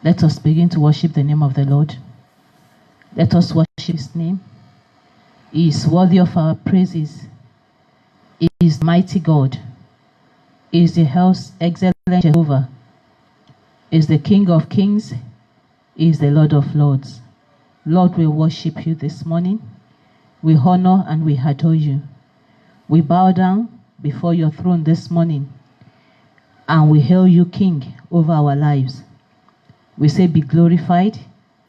Let us begin to worship the name of the Lord. Let us worship his name. He is worthy of our praises. He is mighty God. He is the excellent Jehovah. He is the King of kings. He is the Lord of lords. Lord, we worship you this morning. We honor and we adore you. We bow down before your throne this morning and we hail you King over our lives. We say, be glorified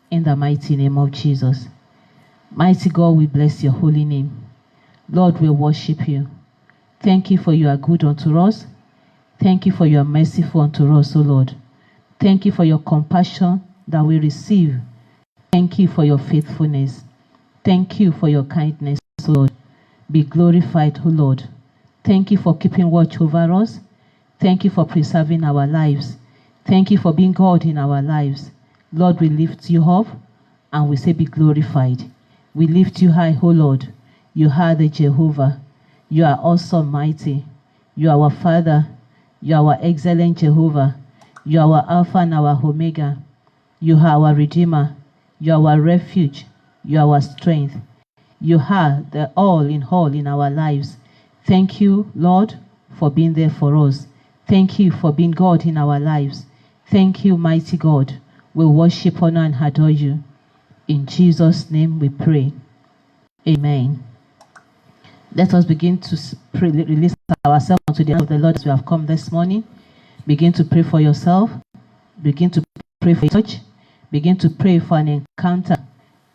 in the mighty name of Jesus. Mighty God, we bless your holy name. Lord, we worship you. Thank you for you are good unto us. Thank you for your merciful unto us, O Lord. Thank you for your compassion that we receive. Thank you for your faithfulness. Thank you for your kindness, O Lord. Be glorified, O Lord. Thank you for keeping watch over us. Thank you for preserving our lives. Thank you for being God in our lives. Lord, we lift you up and we say, be glorified. We lift you high, O Lord. You are the Jehovah. You are also mighty. You are our Father. You are our excellent Jehovah. You are our Alpha and our Omega. You are our Redeemer. You are our refuge. You are our strength. You are the all in our lives. Thank you, Lord, for being there for us. Thank you for being God in our lives. Thank you, mighty God. We worship, honor, and adore you. In Jesus' name we pray. Amen. Let us begin to release ourselves unto the hand of the Lord as we have come this morning. Begin to pray for yourself. Begin to pray for your church. Begin to pray for an encounter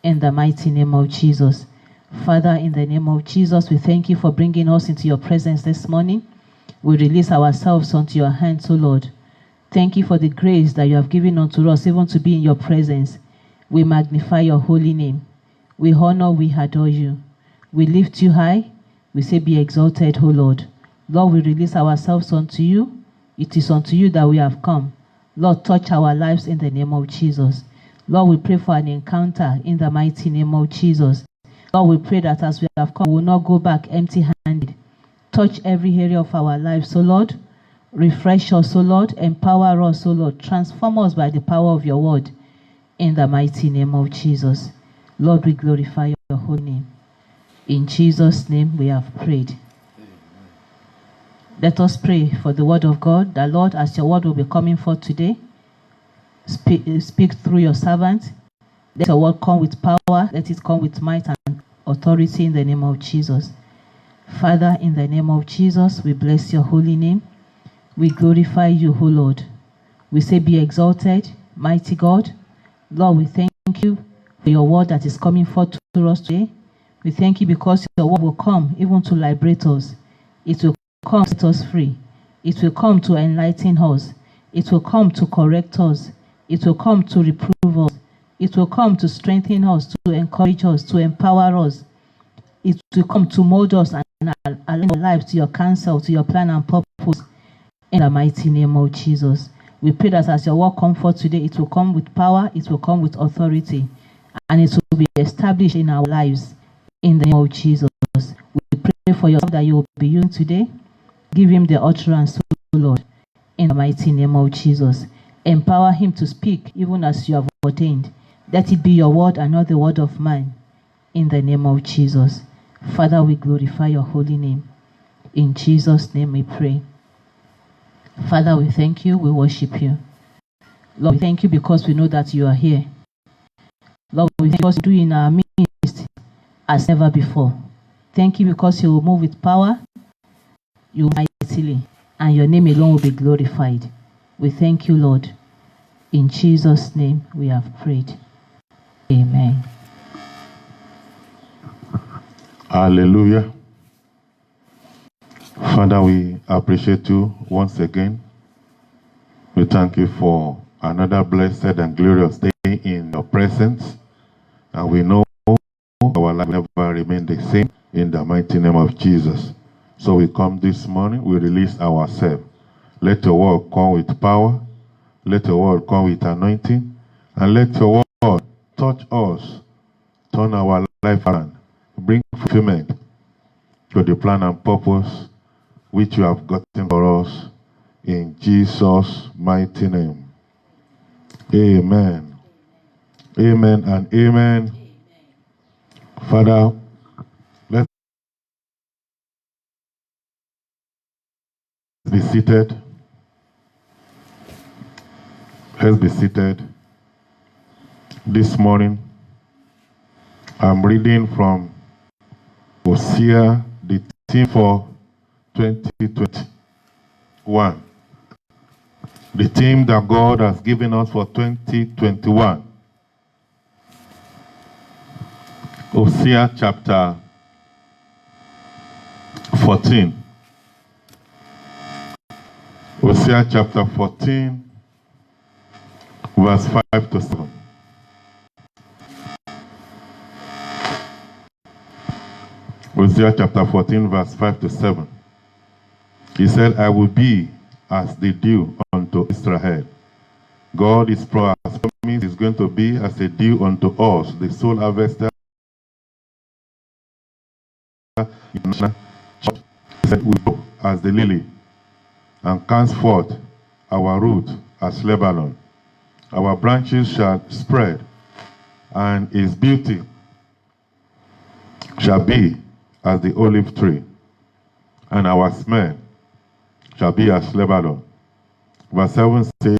in the mighty name of Jesus. Father, in the name of Jesus, we thank you for bringing us into your presence this morning. We release ourselves unto your hands, O Lord. Thank you for the grace that you have given unto us, even to be in your presence. We magnify your holy name. We honor, we adore you. We lift you high. We say, be exalted, O Lord. Lord, we release ourselves unto you. It is unto you that we have come. Lord, touch our lives in the name of Jesus. Lord, we pray for an encounter in the mighty name of Jesus. Lord, we pray that as we have come, we will not go back empty-handed. Touch every area of our lives, O Lord. Refresh us, O Lord. Empower us, O Lord. Transform us by the power of your word. In the mighty name of Jesus. Lord, we glorify your holy name. In Jesus' name we have prayed. Amen. Let us pray for the word of God. That Lord, as your word will be coming forth today, speak through your servant. Let your word come with power. Let it come with might and authority in the name of Jesus. Father, in the name of Jesus, we bless your holy name. We glorify you, O Lord. We say, be exalted, mighty God. Lord, we thank you for your word that is coming forth to us today. We thank you because your word will come even to liberate us. It will come to set us free. It will come to enlighten us. It will come to correct us. It will come to reprove us. It will come to strengthen us, to encourage us, to empower us. It will come to mold us and align our lives to your counsel, to your plan and purpose. In the mighty name of Jesus. We pray that as your word comes forth today, it will come with power, it will come with authority, and it will be established in our lives. In the name of Jesus. We pray for your son that you will be using today. Give him the utterance, Lord. In the mighty name of Jesus. Empower him to speak even as you have ordained. Let it be your word and not the word of man. In the name of Jesus. Father, we glorify your holy name. In Jesus' name we pray. Father, we thank you. We worship you. Lord, we thank you because we know that you are here. Lord, we thank you because you do in our midst as never before. Thank you because you will move with power, you will mightily, and your name alone will be glorified. We thank you, Lord. In Jesus' name we have prayed. Amen. Hallelujah. Father, we appreciate you once again. We thank you for another blessed and glorious day in your presence. And we know our life will never remain the same in the mighty name of Jesus. So we come this morning, we release ourselves. Let your word come with power. Let your word come with anointing. And let your word touch us, turn our life around, bring fulfillment to the plan and purpose which you have gotten for us in Jesus' mighty name. Amen. Amen and amen. Father, let's be seated. Let's be seated. This morning, I'm reading from Hosea, the theme for 2021. The theme that God has given us for 2021. Hosea chapter 14. Hosea chapter 14, verse 5 to 7. Hosea chapter 14, verse 5 to 7. He said, I will be as the dew unto Israel. God is promised is going to be as a dew unto us, the soul harvester. He said, we grow as the lily, and cast forth our root as Lebanon. Our branches shall spread, and his beauty shall be as the olive tree, and our smell shall be as Lebanon. Verse 7 says,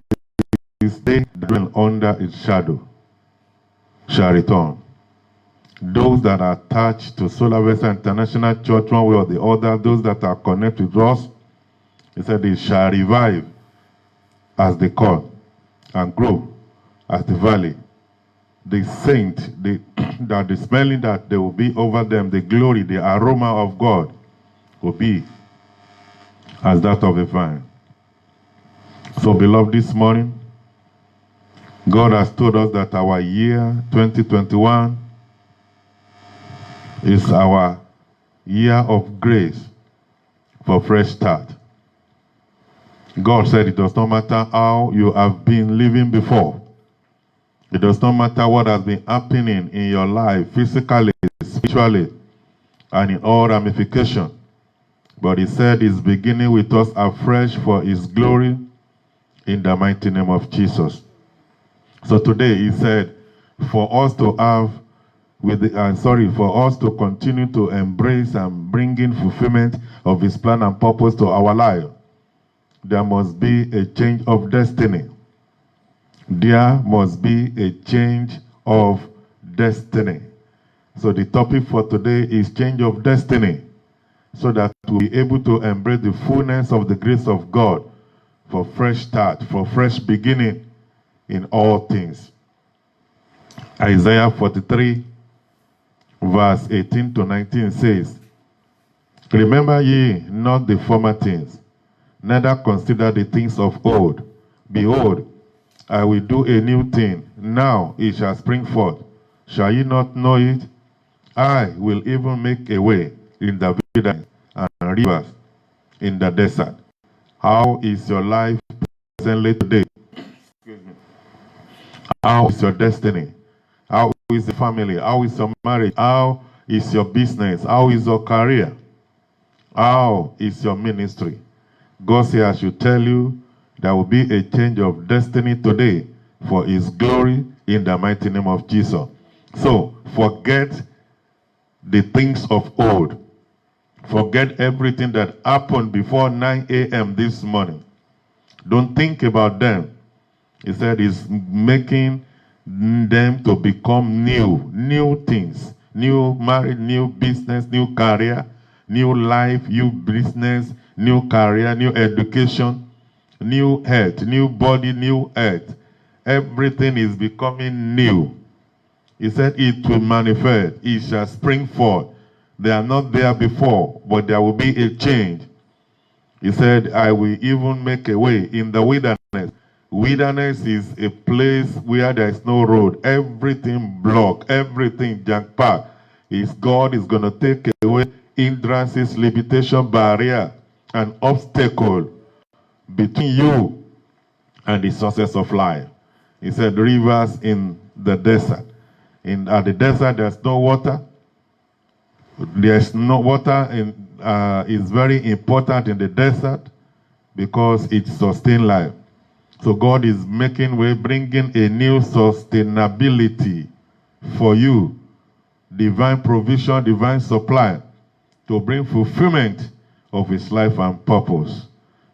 they that dwell under its shadow shall return. Those that are attached to Soul Harvester International Church, one way or the other, those that are connected to us, he said they shall revive as the corn and grow as the valley. The saint, that the smelling that there will be over them, the glory, the aroma of God will be as that of a vine. So, beloved, this morning, God has told us that our year 2021 is our year of grace for fresh start. God said it does not matter how you have been living before. It does not matter what has been happening in your life, physically, spiritually, and in all ramifications. But he said he's beginning with us afresh for his glory in the mighty name of Jesus. So today he said, for us to have, for us to continue to embrace and bring in fulfillment of his plan and purpose to our life, there must be a change of destiny. There must be a change of destiny. So the topic for today is change of destiny, so that we'll be able to embrace the fullness of the grace of God for fresh start, for fresh beginning in all things. Isaiah 43, verse 18 to 19 says, remember ye not the former things, neither consider the things of old. Behold, I will do a new thing. Now it shall spring forth. Shall ye not know it? I will even make a way in the wilderness and rivers in the desert. How is your life presently today? How is your destiny? How is the family? How is your marriage? How is your business? How is your career? How is your ministry? God says I should tell you there will be a change of destiny today for his glory in the mighty name of Jesus. So forget the things of old. Forget everything that happened before 9 a.m. this morning. Don't think about them. He said he's making them to become new things. New marriage, new business, new career, new life, new business, new career, new education, new health, new body, new earth. Everything is becoming new. He said it will manifest. It shall spring forth. They are not there before, but there will be a change. He said, I will even make a way in the wilderness. Wilderness is a place where there is no road. Everything blocked, everything jam-packed. God is going to take away hindrances, limitation, barrier, and obstacle between you and the sources of life. He said, rivers in the desert. At the desert, there's no water. There's no water. It's very important in the desert because it sustains life. So God is making way, bringing a new sustainability for you. Divine provision, divine supply to bring fulfillment of his life and purpose.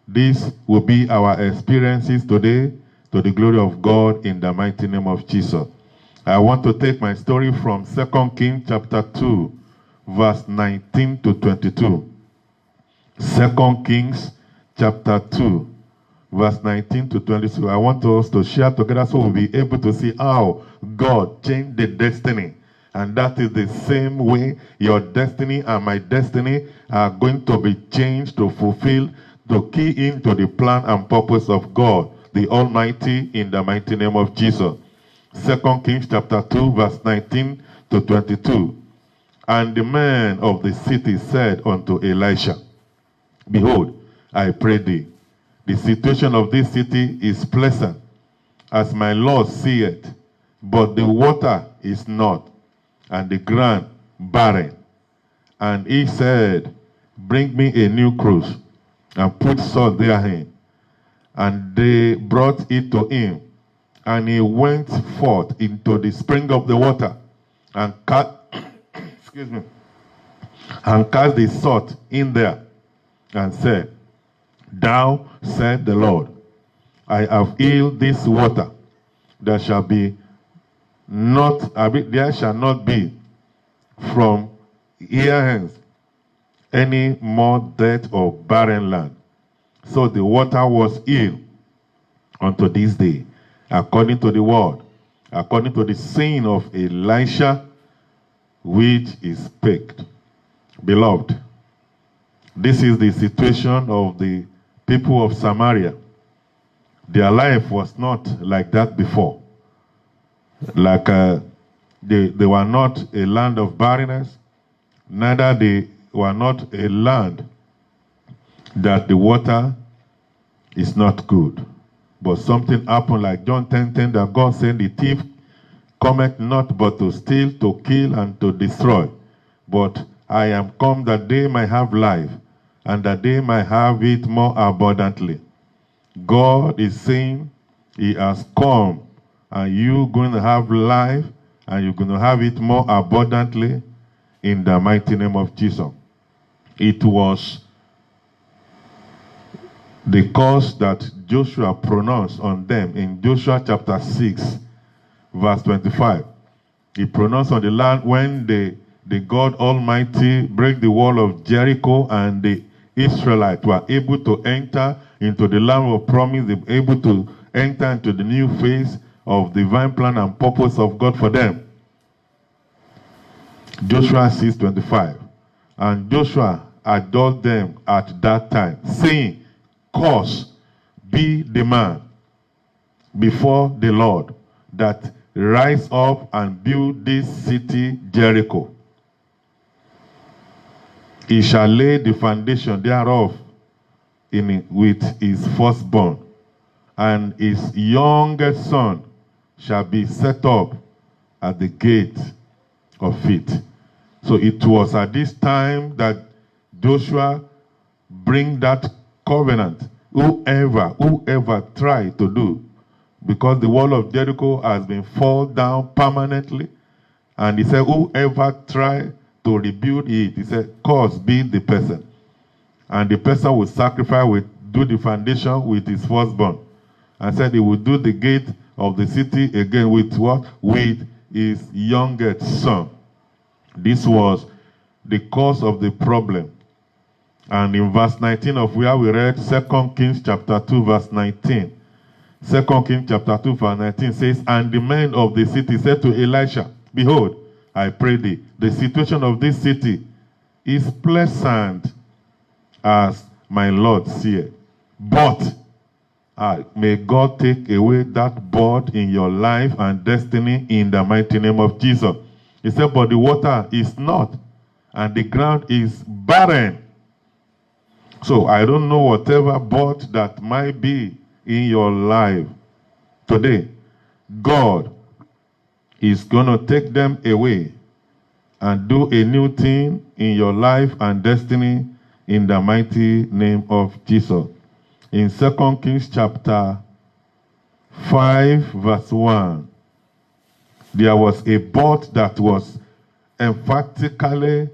This will be our experiences today to the glory of God in the mighty name of Jesus. I want to take my story from 2 Kings chapter 2, verse 19 to 22. 2 Kings chapter 2, verse 19 to 22. I want us to share together so we'll be able to see how God changed the destiny. And that is the same way your destiny and my destiny are going to be changed to fulfill, to key into the plan and purpose of God, the Almighty, in the mighty name of Jesus. 2 Kings chapter 2, verse 19 to 22. And the man of the city said unto Elisha, Behold, I pray thee, the situation of this city is pleasant, as my Lord seeth, but the water is not, and the ground barren. And he said, Bring me a new cruse, and put salt therein. And they brought it to him. And he went forth into the spring of the water, and cast, and cast the salt in there, and said, Thou said the Lord, I have healed this water. There shall not be from here hence any more death or barren land. So the water was healed unto this day, according to the word, according to the saying of Elisha, which is spake. Beloved, this is the situation of the people of Samaria. Their life was not like that before. Like they were not a land of barrenness, neither they were not a land that the water is not good. But something happened like John 10:10, that God said, The thief cometh not but to steal, to kill, and to destroy. But I am come that they might have life, and that they might have it more abundantly. God is saying he has come, and you're going to have life, and you're going to have it more abundantly in the mighty name of Jesus. It was the curse that Joshua pronounced on them in Joshua chapter 6, verse 25. He pronounced on the land when the God Almighty break the wall of Jericho, and the Israelites were able to enter into the land of promise. They were able to enter into the new phase of divine plan and purpose of God for them. Joshua 6:25. And Joshua adjured them at that time, saying, Curse be the man before the Lord that rise up and build this city Jericho. He shall lay the foundation thereof with his firstborn, and his youngest son shall be set up at the gate of it. So it was at this time that Joshua bring that covenant. Whoever tried to do, because the wall of Jericho has been fall down permanently, and he said, whoever tried to rebuild it, he said, curse be the person. And the person will sacrifice, will do the foundation with his firstborn. And said he would do the gate of the city again with what? With his youngest son. This was the cause of the problem. And in verse 19 of where we read 2 Kings chapter 2, verse 19. 2 Kings chapter 2, verse 19 says, And the men of the city said to Elisha, Behold, I pray thee, the situation of this city is pleasant as my Lord seeth. But may God take away that bud in your life and destiny in the mighty name of Jesus. He said, but the water is not, and the ground is barren. So I don't know whatever bud that might be in your life today. God is going to take them away and do a new thing in your life and destiny in the mighty name of Jesus. In 2 Kings chapter 5 verse 1. There was a board that was emphatically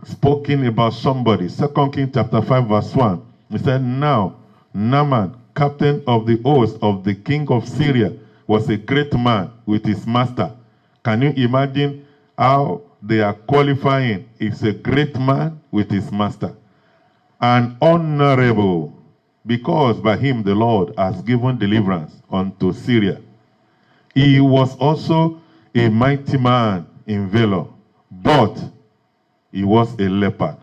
spoken about somebody. 2 Kings chapter 5 verse 1. He said, now Naaman, captain of the host of the king of Syria, was a great man with his master. Can you imagine how they are qualifying? He's a great man with his master. And honorable, because by him the Lord has given deliverance unto Syria. He was also a mighty man in valor, but he was a leopard.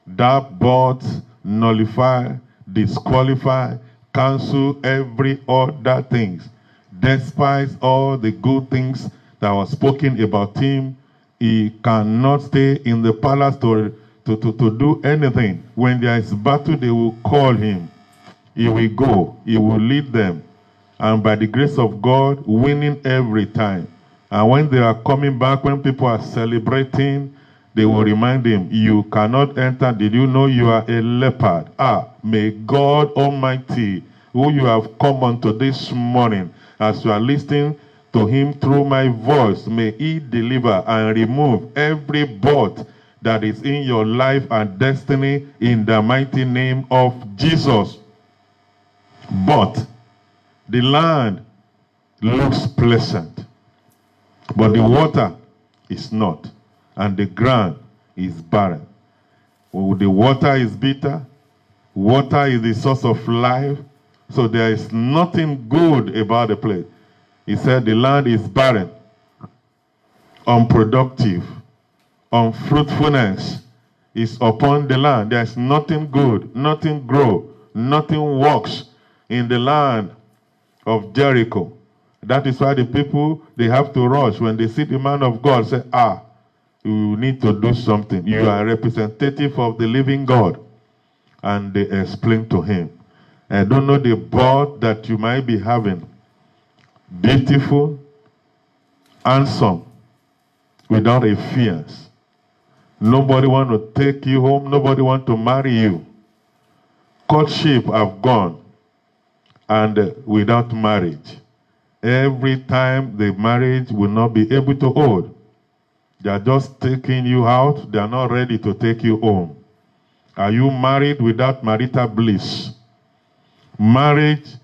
That but nullify, disqualify, cancel every other things. Despite all the good things that were spoken about him, he cannot stay in the palace to do anything. When there is battle, they will call him. He will go. He will lead them. And by the grace of God, winning every time. And when they are coming back, when people are celebrating, they will remind him, you cannot enter. Did you know you are a leopard? May God Almighty, who you have come unto this morning, as you are listening to him through my voice, may he deliver and remove every bot that is in your life and destiny in the mighty name of Jesus. But the land looks pleasant, but the water is not, and the ground is barren. Well, the water is bitter, water is the source of life, so there is nothing good about the place. He said the land is barren, unproductive, unfruitfulness is upon the land. There is nothing good, nothing grow, nothing works in the land of Jericho. That is why the people, they have to rush when they see the man of God, say, you need to do something. You are a representative of the living God. And they explain to him, I don't know the bird that you might be having. Beautiful, handsome, without a fears. Nobody want to take you home. Nobody want to marry you. Courtship have gone. And without marriage. Every time the marriage will not be able to hold. They are just taking you out. They are not ready to take you home. Are you married without marital bliss? Marriage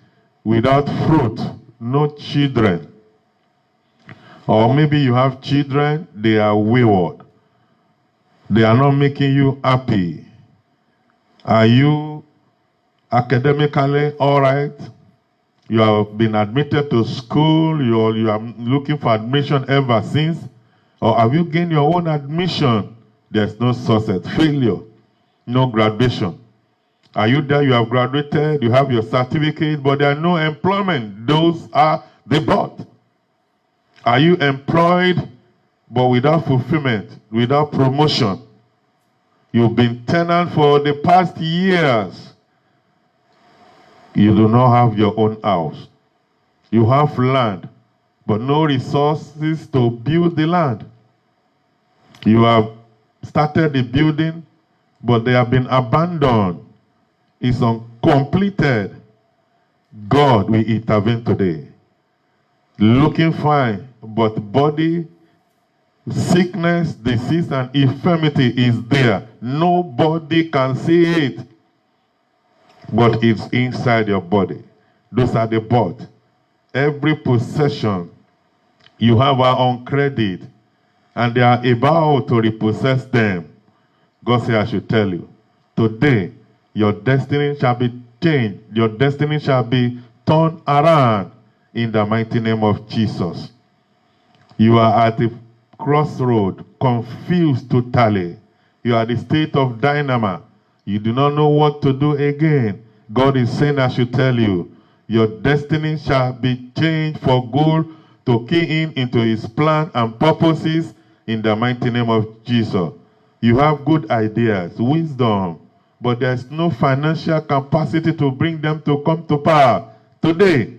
without fruit, no children. Or maybe you have children, they are wayward. They are not making you happy. Are you academically all right? You have been admitted to school, you are looking for admission ever since? Or have you gained your own admission? There's no success, failure, no graduation. Are you there? You have graduated, you have your certificate, but there are no employment. Those are the but. Are you employed, but without fulfillment, without promotion? You've been tenant for the past years. You do not have your own house. You have land, but no resources to build the land. You have started the building, but they have been abandoned. It's uncompleted. God will intervene today. Looking fine, but body, sickness, disease, and infirmity is there. Nobody can see it, but it's inside your body. Those are the but. Every possession you have are on credit, and they are about to repossess them. God said, I should tell you, today your destiny shall be changed. Your destiny shall be turned around in the mighty name of Jesus. You are at the crossroad, confused totally. You are at the state of dilemma. You do not know what to do again. God is saying, I should tell you, your destiny shall be changed for good to key in into his plan and purposes in the mighty name of Jesus. You have good ideas, wisdom, but there's no financial capacity to bring them to come to power. Today,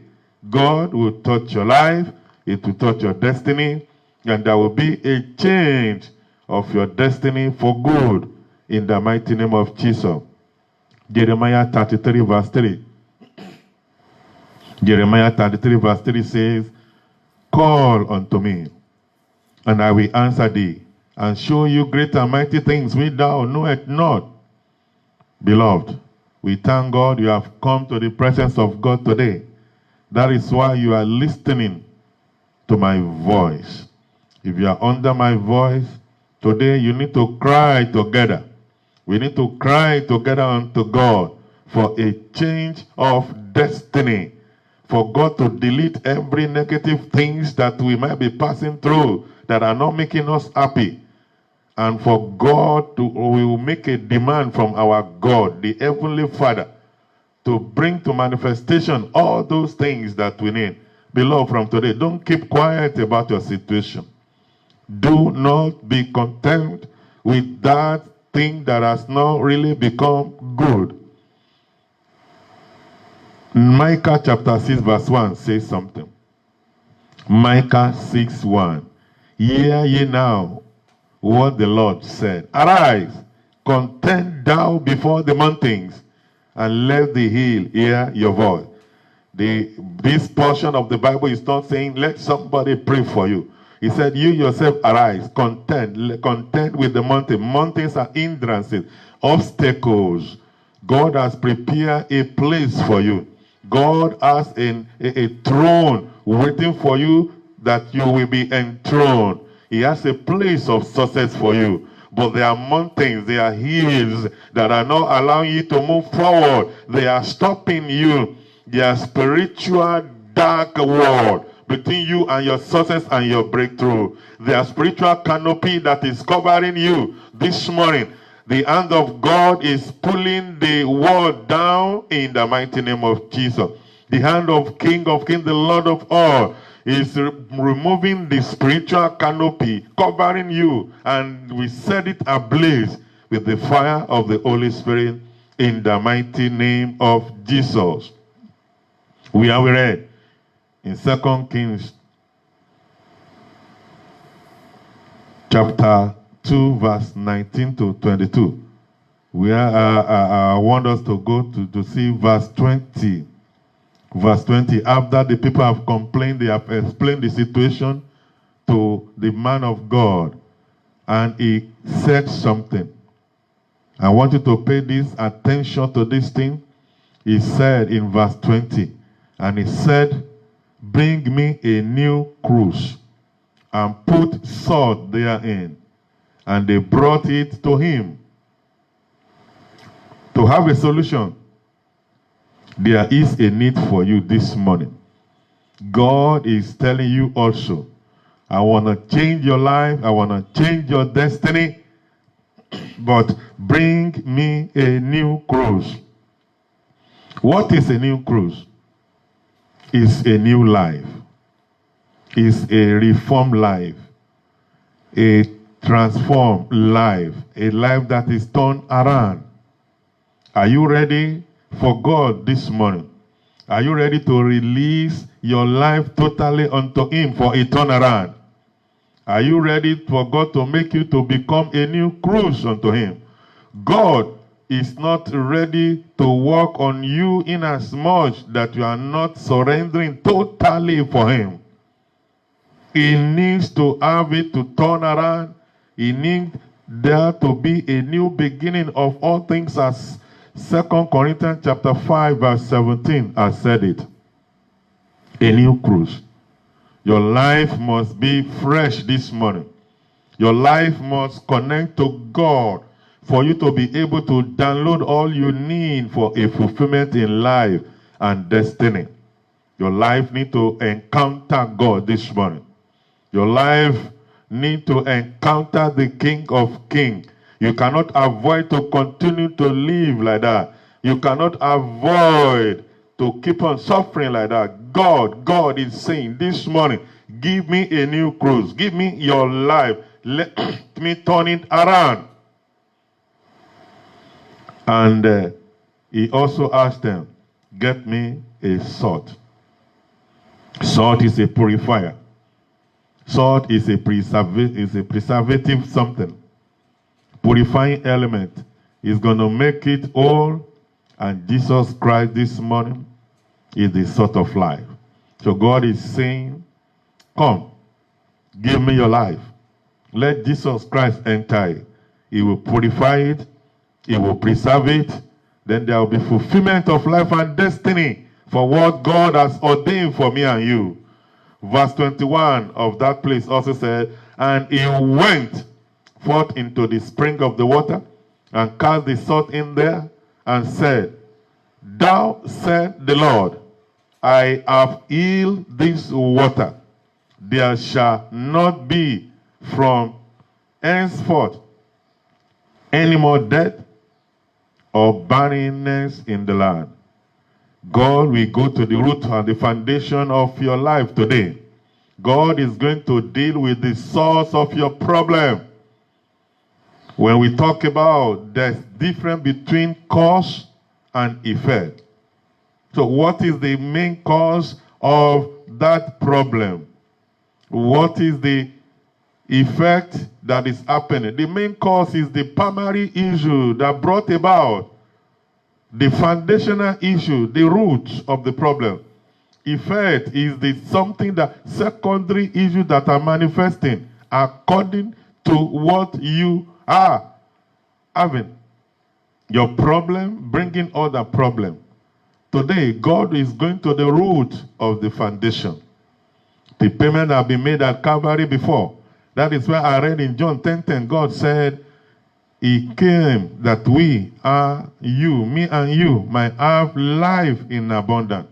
God will touch your life, it will touch your destiny, and there will be a change of your destiny for good in the mighty name of Jesus. Jeremiah 33 verse 3. Jeremiah 33 verse 3 says, call unto me, and I will answer thee, and show you great and mighty things which thou knowest not. Beloved, we thank God you have come to the presence of God today. That is why you are listening to my voice. If you are under my voice, today you need to cry together. We need to cry together unto God for a change of destiny. For God to delete every negative things that we might be passing through that are not making us happy. And for God we will make a demand from our God, the Heavenly Father, to bring to manifestation all those things that we need. Beloved, from today, don't keep quiet about your situation. Do not be content with that thing that has not really become good. Micah chapter 6 verse 1 says something. Micah 6:1. Hear ye now what the Lord said. Arise, contend thou before the mountains, and let the hill hear your voice. This portion of the Bible is not saying, let somebody pray for you. He said, you yourself arise, contend with the mountain. Mountains are hindrances, obstacles. God has prepared a place for you. God has a throne waiting for you that you will be enthroned. He has a place of success for you. But there are mountains, there are hills that are not allowing you to move forward. They are stopping you. There are spiritual dark world between you and your success and your breakthrough. There are spiritual canopy that is covering you. This morning, the hand of God is pulling the wall down in the mighty name of Jesus. The hand of King of Kings, the Lord of all, is removing the spiritual canopy, covering you, and we set it ablaze with the fire of the Holy Spirit in the mighty name of Jesus. We have read in 2 Kings chapter 2 verse 19 to 22. Where I want us to go to see verse 20. Verse 20, after the people have complained, they have explained the situation to the man of God. And he said something. I want you to pay this attention to this thing. He said in verse 20, and he said, bring me a new cruse and put salt therein. And they brought it to him. To have a solution, there is a need for you this morning. God is telling you also, I want to change your life, I want to change your destiny, but bring me a new cruse. What is a new cruse? It's a new life. It's a reformed life. A transformed life. A life that is turned around. Are you ready for God this morning? Are you ready to release your life totally unto Him for a turnaround? Are you ready for God to make you to become a new cruse unto Him? God is not ready to work on you in as much that you are not surrendering totally for Him. He needs to have it to turn around. He needs there to be a new beginning of all things, as 2 Corinthians chapter 5 verse 17 has said it. A new cruse. Your life must be fresh this morning. Your life must connect to God for you to be able to download all you need for a fulfillment in life and destiny. Your life needs to encounter God this morning. Your life needs to encounter the King of Kings. You cannot avoid to continue to live like that. You cannot avoid to keep on suffering like that. God is saying this morning, give me a new cruse. Give me your life. Let me turn it around. And he also asked them, get me a salt. Salt is a purifier. Salt is a preservative something. Purifying element is going to make it all. And Jesus Christ this morning is the salt of life. So God is saying, come, give me your life. Let Jesus Christ enter it. He will purify it. He will preserve it. Then there will be fulfillment of life and destiny for what God has ordained for me and you. Verse 21 of that place also said, and he went forth into the spring of the water and cast the salt in there and said, thou said the Lord, I have healed this water. There shall not be from henceforth any more death or barrenness in the land. God will go to the root and the foundation of your life today. God is going to deal with the source of your problem. When we talk about there's difference between cause and effect. So what is the main cause of that problem? What is the effect that is happening? The main cause is the primary issue that brought about the foundational issue, the root of the problem. Effect is the something that secondary issues that are manifesting according to what you are having. Your problem bringing other problem. Today, God is going to the root of the foundation. The payment have been made at Calvary before. That is why I read in John 10:10, God said, he came that we are you, me and you, might have life in abundance.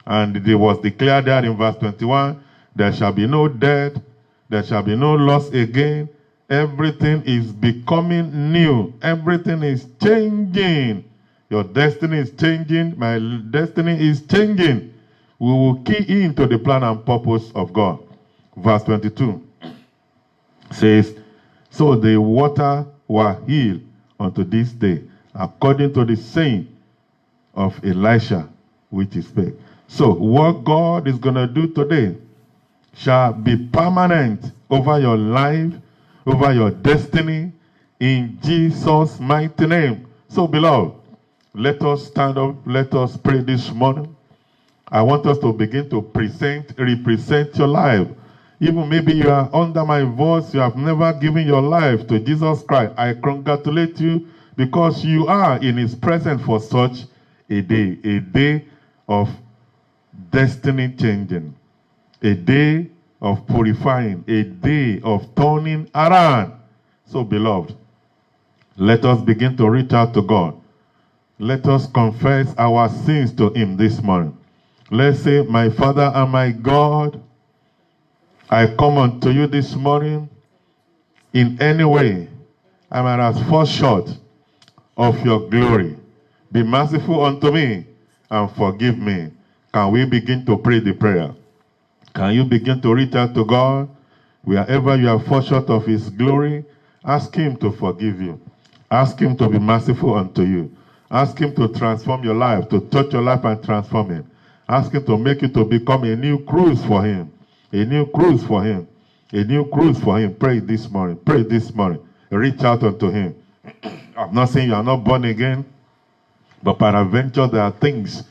And it was declared there in verse 21, there shall be no death, there shall be no loss again. Everything is becoming new. Everything is changing. Your destiny is changing. My destiny is changing. We will key into the plan and purpose of God. Verse 22 says, so the water were healed unto this day, according to the saying of Elisha, which he spake. So what God is going to do today shall be permanent over your life, over your destiny, in Jesus' mighty name. So beloved, let us stand up, let us pray this morning. I want us to begin to represent your life. Even maybe you are under my voice, you have never given your life to Jesus Christ. I congratulate you because you are in his presence for such a day of destiny changing, a day of purifying, a day of turning around. So beloved, let us begin to reach out to God. Let us confess our sins to him this morning. Let's say, my Father and my God, I come unto you this morning. In any way I might have fall short of your glory. Be merciful unto me and forgive me. Can we begin to pray the prayer? Can you begin to reach out to God? Wherever you have fall short of his glory, ask him to forgive you. Ask him to be merciful unto you. Ask him to transform your life, to touch your life and transform it. Ask him to make you to become a new cruise for him. A new cruise for him. A new cruise for him. Pray this morning. Pray this morning. Reach out unto him. I'm not saying you are not born again, but peradventure there are things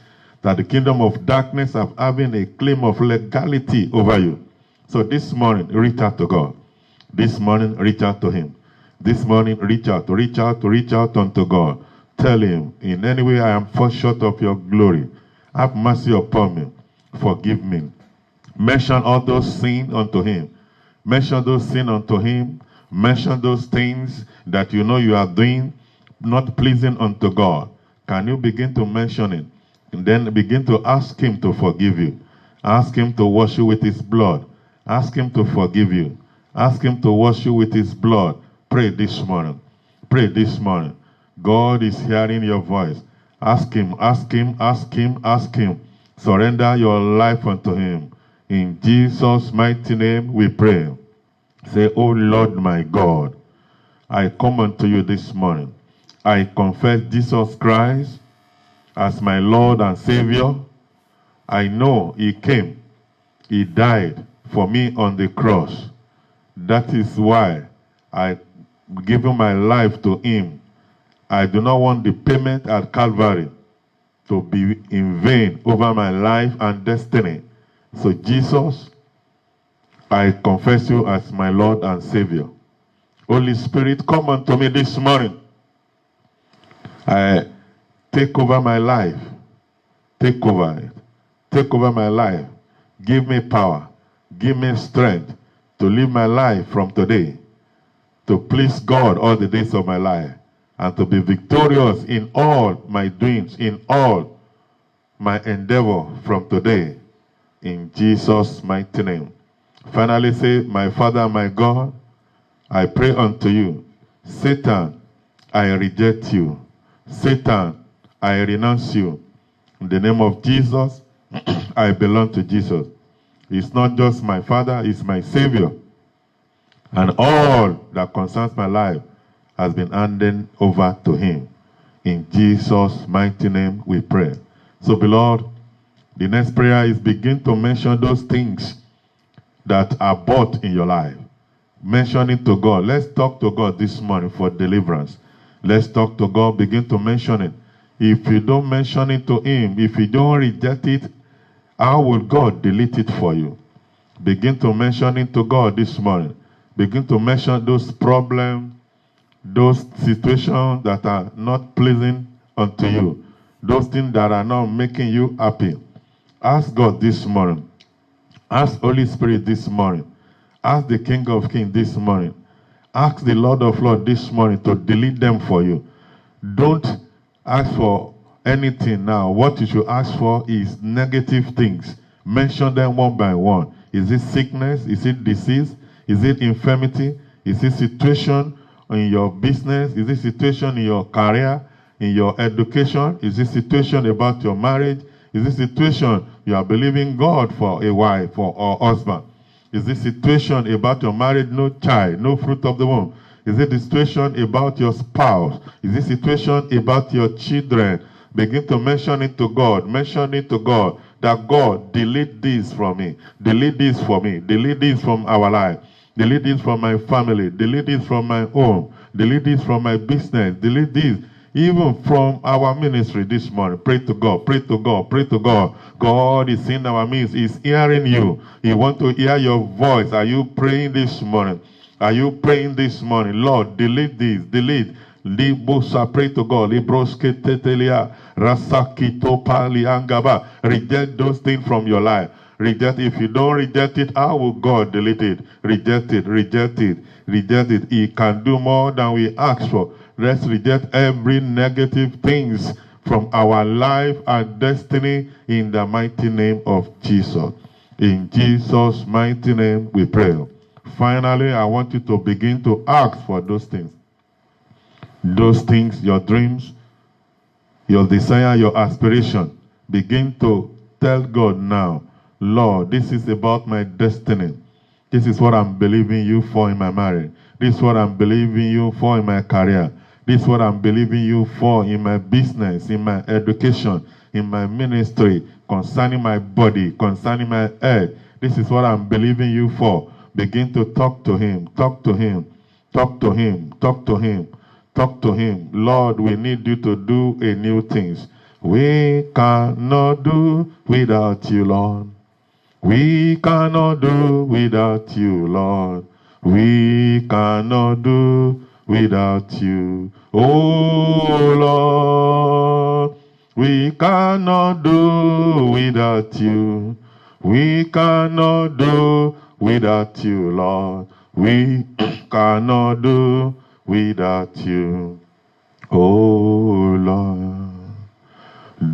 that the kingdom of darkness have having a claim of legality over you. So this morning, reach out to God. This morning, reach out to him. This morning, reach out unto God. Tell him, in any way I am fall short of your glory. Have mercy upon me. Forgive me. Mention all those sins unto him. Mention those sins unto him. Mention those things that you know you are doing not pleasing unto God. Can you begin to mention it? And then begin to ask him to forgive you. Ask him to wash you with his blood. Ask him to forgive you. Ask him to wash you with his blood. Pray this morning. Pray this morning. God is hearing your voice. Ask him, ask him, ask him, ask him. Surrender your life unto him. In Jesus' mighty name we pray. Say, oh Lord my God, I come unto you this morning. I confess Jesus Christ as my Lord and Savior. I know he came. He died for me on the cross. That is why I give my life to him. I do not want the payment at Calvary to be in vain over my life and destiny. So Jesus, I confess you as my Lord and Savior. Holy Spirit, come unto me this morning. I take over my life. Take over it. Take over my life. Give me power. Give me strength to live my life from today, to please God all the days of my life, and to be victorious in all my doings, in all my endeavor from today, in Jesus' mighty name. Finally say, my Father, my God, I pray unto you, Satan, I reject you. Satan, I renounce you. In the name of Jesus, I belong to Jesus. He's not just my Father, he's my Savior. And all that concerns my life has been handed over to him. In Jesus' mighty name we pray. So, beloved, the next prayer is begin to mention those things that are bought in your life. Mention it to God. Let's talk to God this morning for deliverance. Let's talk to God. Begin to mention it. If you don't mention it to him, if you don't reject it, how will God delete it for you? Begin to mention it to God this morning. Begin to mention those problems, those situations that are not pleasing unto you, those things that are not making you happy. Ask God this morning. Ask Holy Spirit this morning. Ask the King of Kings this morning. Ask the Lord of Lords this morning to delete them for you. Don't ask for anything now. What you should ask for is negative things. Mention them one by one. Is it sickness? Is it disease? Is it infirmity? Is it situation in your business? Is it situation in your career, in your education? Is it situation about your marriage? Is it situation you are believing God for a wife or a husband? Is this situation about your marriage, no child, no fruit of the womb? Is it the situation about your spouse? Is this situation about your children? Begin to mention it to God. Mention it to God that God, delete this from me. Delete this for me. Delete this from our life. Delete this from my family. Delete this from my home. Delete this from my business. Delete this even from our ministry this morning. Pray to God. Pray to God. Pray to God. God is in our midst. He's hearing you. He wants to hear your voice. Are you praying this morning? Are you praying this morning? Lord, delete this. Delete. Libosa, pray to God. Libroske tetelia. Rasakito pali angaba. Reject those things from your life. Reject. If you don't reject it, how will God delete it? Reject it. Reject it. Reject it. He can do more than we ask for. Let's reject every negative things from our life and destiny in the mighty name of Jesus. In Jesus' mighty name we pray. Finally, I want you to begin to ask for those things. Those things, your dreams, your desire, your aspiration. Begin to tell God now, Lord, this is about my destiny. This is what I'm believing you for in my marriage. This is what I'm believing you for in my career. This is what I'm believing you for in my business, in my education, in my ministry, concerning my body, concerning my head. This is what I'm believing you for. Begin to talk to him. Talk to him. Talk to him. Talk to him. Talk to him. Lord, we need you to do a new things. We cannot do without you, Lord. We cannot do without you, Lord. We cannot do without you. Oh, Lord. We cannot do without you. We cannot do without you, Lord. We cannot do without you. Oh, Lord.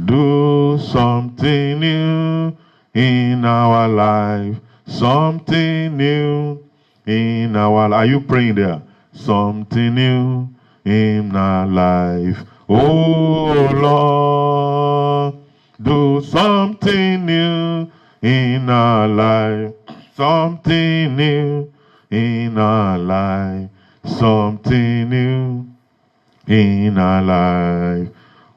Do something new in our life. Something new in our life. Are you praying there? Something new in our life. Oh, Lord. Do something new in our life. Something new in our life. Something new in our life.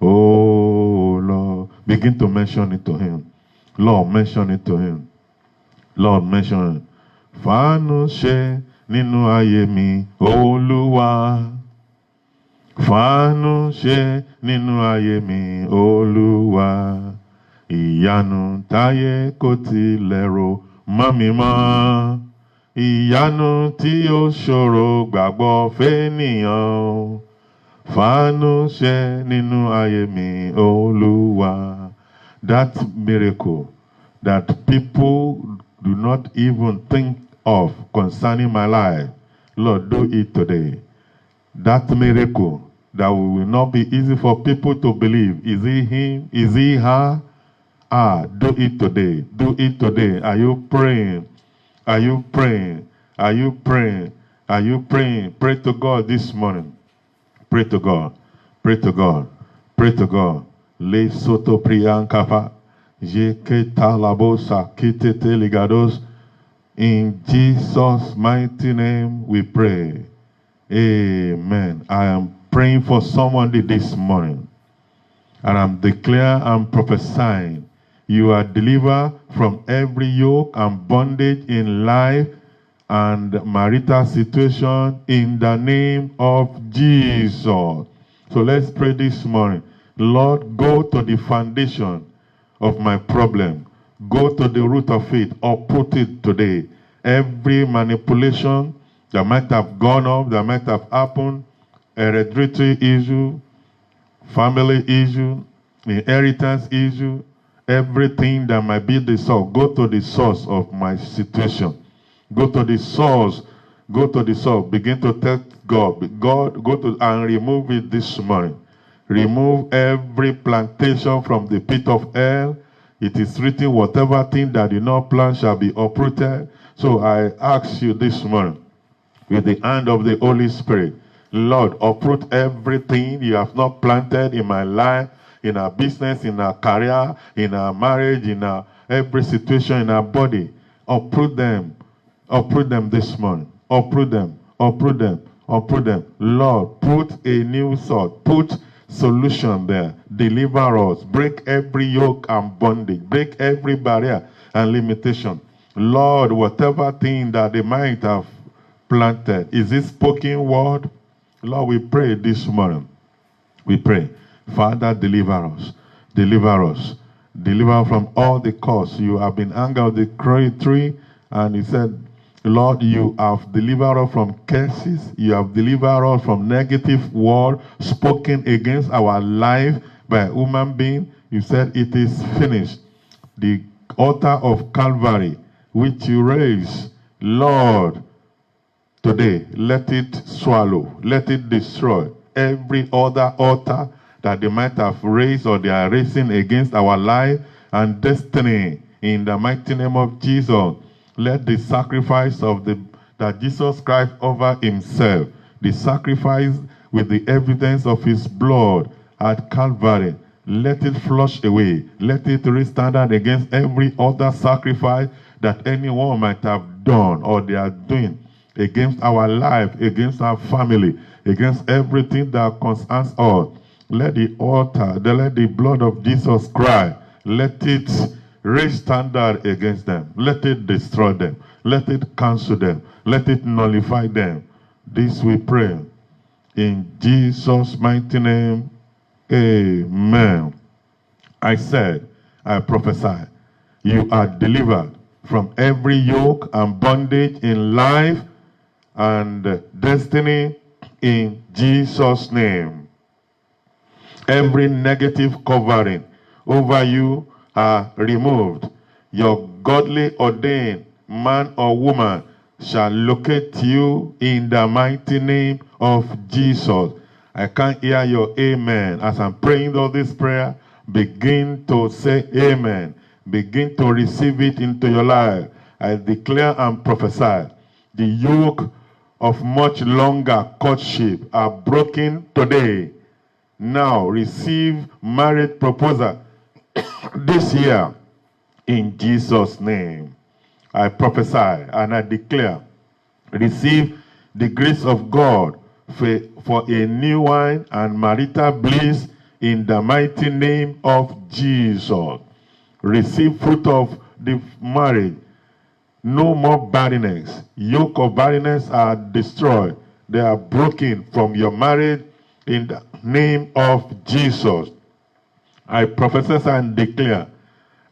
Oh, Lord. Begin to mention it to him. Lord, mention it to him. Lord, mention it. Fàánú ṣe nínú ayé mi, Olúwa. Fàánú ṣe nínú ayé mi, Olúwa. Ìyanu táyé kò tilẹ̀ rò mọ́ mi mọ́. Ìyanu tí ó ṣòro gbàgbọ́ fẹ́nìyàn. Fàánú ṣe nínú ayé mi, Olúwa. That miracle that people do not even think of concerning my life, Lord, do it today. That miracle that will not be easy for people to believe. Is it him? Is it her? Do it today. Do it today. Are you praying? Are you praying? Are you praying? Are you praying? Pray to God this morning. Pray to God. Pray to God. Pray to God. Le soto priyankapa. Je ketalabosa kitete ligados. In Jesus' mighty name we pray. Amen. I am praying for someone this morning. And I'm declaring and prophesying. You are delivered from every yoke and bondage in life and marital situation in the name of Jesus. So let's pray this morning. Lord, go to the foundation of my problem. Go to the root of it, uproot it today. Every manipulation that might have gone up, that might have happened, hereditary issue, family issue, inheritance issue, everything that might be the source. Go to the source of my situation. Go to the source. Go to the source. Begin to tell God. God, go to and remove it this morning. Remove every plantation from the pit of hell. It is written, whatever thing that did not plant shall be uprooted. So I ask you this morning, with the hand of the Holy Spirit, Lord, uproot everything you have not planted in my life, in our business, in our career, in our marriage, in our every situation in our body. Uproot them. Uproot them this morning. Uproot them. Uproot them. Uproot them. Lord, put a new sword. Put solution there. Deliver us. Break every yoke and bondage. Break every barrier and limitation. Lord, whatever thing that they might have planted, is it spoken word? Lord, we pray this morning. We pray. Father, deliver us. Deliver us. Deliver from all the curse. You have been angry of the tree, and he said, Lord, you have delivered us from curses. You have delivered us from negative word spoken against our life by a human being. You said it is finished. The altar of Calvary, which you raised, Lord, today, let it swallow, let it destroy every other altar that they might have raised or they are raising against our life and destiny. In the mighty name of Jesus, let the sacrifice that Jesus Christ offered himself, the sacrifice with the evidence of his blood at Calvary, let it flush away. Let it restand against every other sacrifice that anyone might have done or they are doing against our life, against our family, against everything that concerns us. Let the altar, let the blood of Jesus Christ, let it raise standard against them. Let it destroy them. Let it cancel them. Let it nullify them. This we pray. In Jesus' mighty name, amen. I said, I prophesy, you are delivered from every yoke and bondage in life and destiny in Jesus' name. Every negative covering over you are removed. Your godly ordained man or woman shall locate you in the mighty name of Jesus. I can't hear your amen. As I'm praying all this prayer, begin to say amen. Begin to receive it into your life. I declare and prophesy. The yoke of much longer courtship are broken today. Now receive marriage proposal this year in Jesus' name. I prophesy and I declare, receive the grace of God for a new wine and marital bliss in the mighty name of Jesus. Receive fruit of the marriage. No more barrenness. Yoke of barrenness are destroyed. They are broken from your marriage in the name of Jesus. I prophesy and declare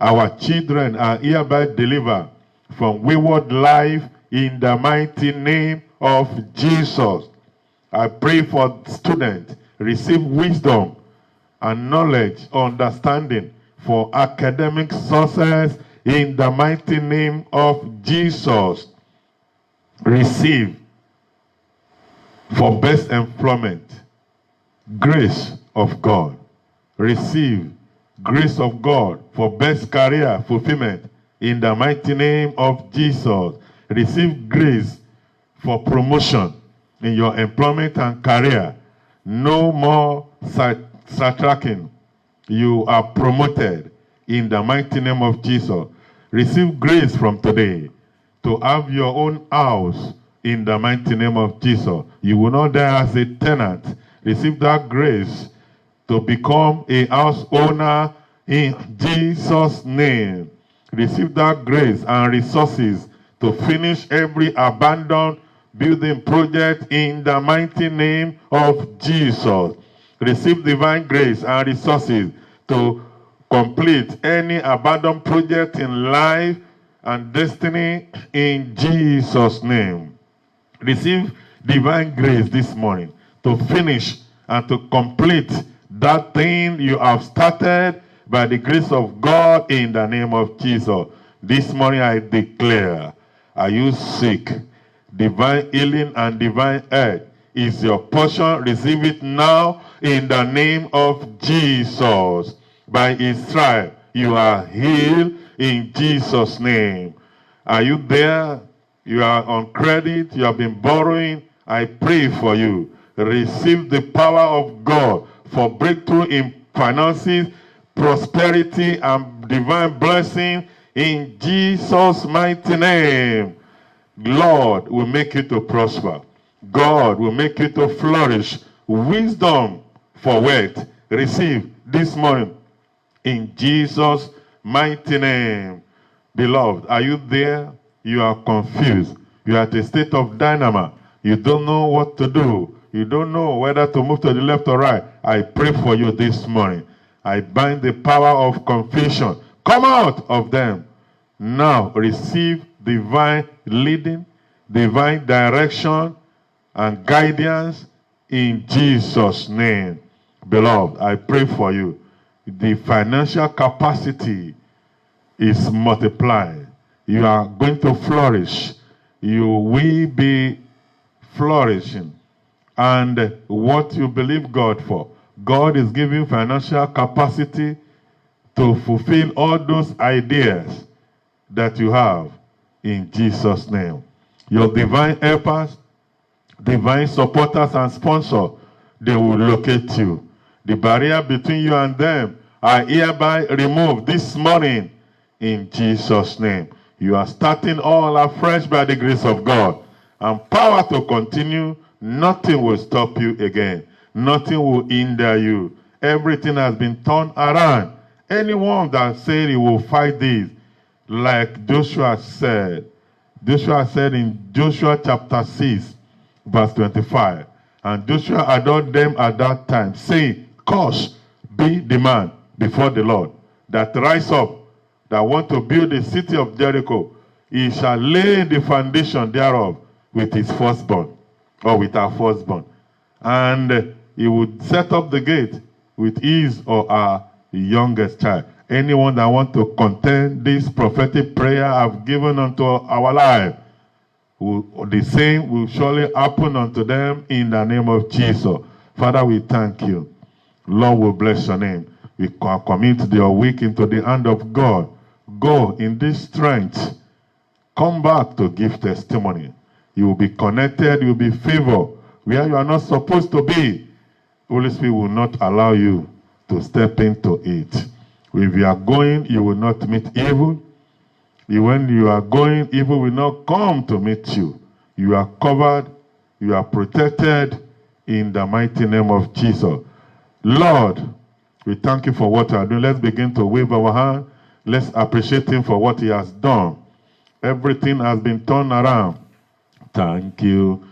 our children are hereby delivered from wayward life in the mighty name of Jesus. I pray for students, receive wisdom and knowledge, understanding for academic success in the mighty name of Jesus. Receive for best employment, grace of God. Receive grace of God for best career fulfillment in the mighty name of Jesus. Receive grace for promotion in your employment and career. No more sidetracking. You are promoted in the mighty name of Jesus. Receive grace from today to have your own house in the mighty name of Jesus. You will not die as a tenant. Receive that grace to become a house owner in Jesus' name. Receive that grace and resources to finish every abandoned building project in the mighty name of Jesus. Receive divine grace and resources to complete any abandoned project in life and destiny in Jesus' name. Receive divine grace this morning to finish and to complete that thing you have started by the grace of God in the name of Jesus. This morning I declare, are you sick? Divine healing and divine health is your portion. Receive it now in the name of Jesus. By his stripe you are healed in Jesus' name. Are you there? You are on credit, you have been borrowing. I pray for you. Receive the power of God for breakthrough in finances, prosperity, and divine blessing in Jesus' mighty name. Lord will make you to prosper. God will make you to flourish. Wisdom for wealth. Receive this morning in Jesus' mighty name. Beloved, are you there? You are confused. You are at a state of dynamo. You don't know what to do. You don't know whether to move to the left or right. I pray for you this morning. I bind the power of confusion. Come out of them. Now receive divine leading, divine direction, and guidance in Jesus' name. Beloved, I pray for you. The financial capacity is multiplied. You are going to flourish. You will be flourishing. And what you believe God for, God is giving financial capacity to fulfill all those ideas that you have in Jesus' name. Your divine helpers, divine supporters and sponsors, they will locate you. The barrier between you and them are hereby removed this morning in Jesus' name. You are starting all afresh by the grace of God. And power to continue, nothing will stop you again. Nothing will hinder you. Everything has been turned around. Anyone that said he will fight this, like Joshua said in Joshua chapter 6, verse 25, and Joshua adored them at that time, saying, "Cursed be the man before the Lord that rise up, that want to build the city of Jericho. He shall lay the foundation thereof with his firstborn," or with our firstborn, "and he would set up the gate with his or her youngest child." Anyone that wants to contend this prophetic prayer I've given unto our life, the same will surely happen unto them in the name of Jesus. Father, we thank you. Lord, we bless your name. We commit your week into the hand of God. Go in this strength. Come back to give testimony. You will be connected, you will be favored where you are not supposed to be. Holy Spirit will not allow you to step into it. If you are going, you will not meet evil. When you are going, evil will not come to meet you. You are covered, you are protected in the mighty name of Jesus. Lord, we thank you for what you are doing. Let's begin to wave our hand. Let's appreciate him for what he has done. Everything has been turned around. Thank you,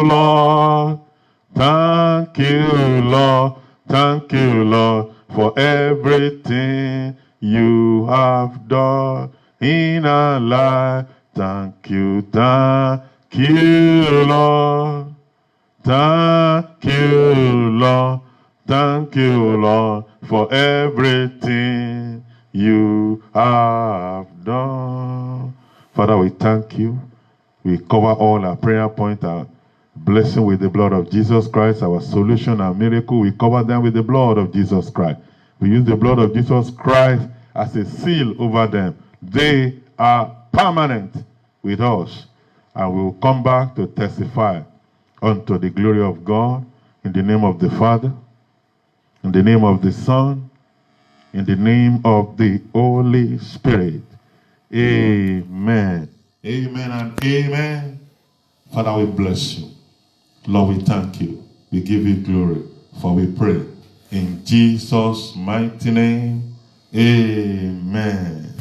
Lord. Thank you, Lord. Thank you, Lord, for everything you have done in our life. Thank you, Lord. Thank you, Lord. Thank you, Lord, for everything you have done. Father, we thank you. We cover all our prayer points, our blessing with the blood of Jesus Christ, our solution, our miracle. We cover them with the blood of Jesus Christ. We use the blood of Jesus Christ as a seal over them. They are permanent with us, and we will come back to testify unto the glory of God, in the name of the Father, in the name of the Son, in the name of the Holy Spirit. Amen. Amen and amen. Father, we bless you. Lord, we thank you. We give you glory, for we pray in Jesus' mighty name. Amen.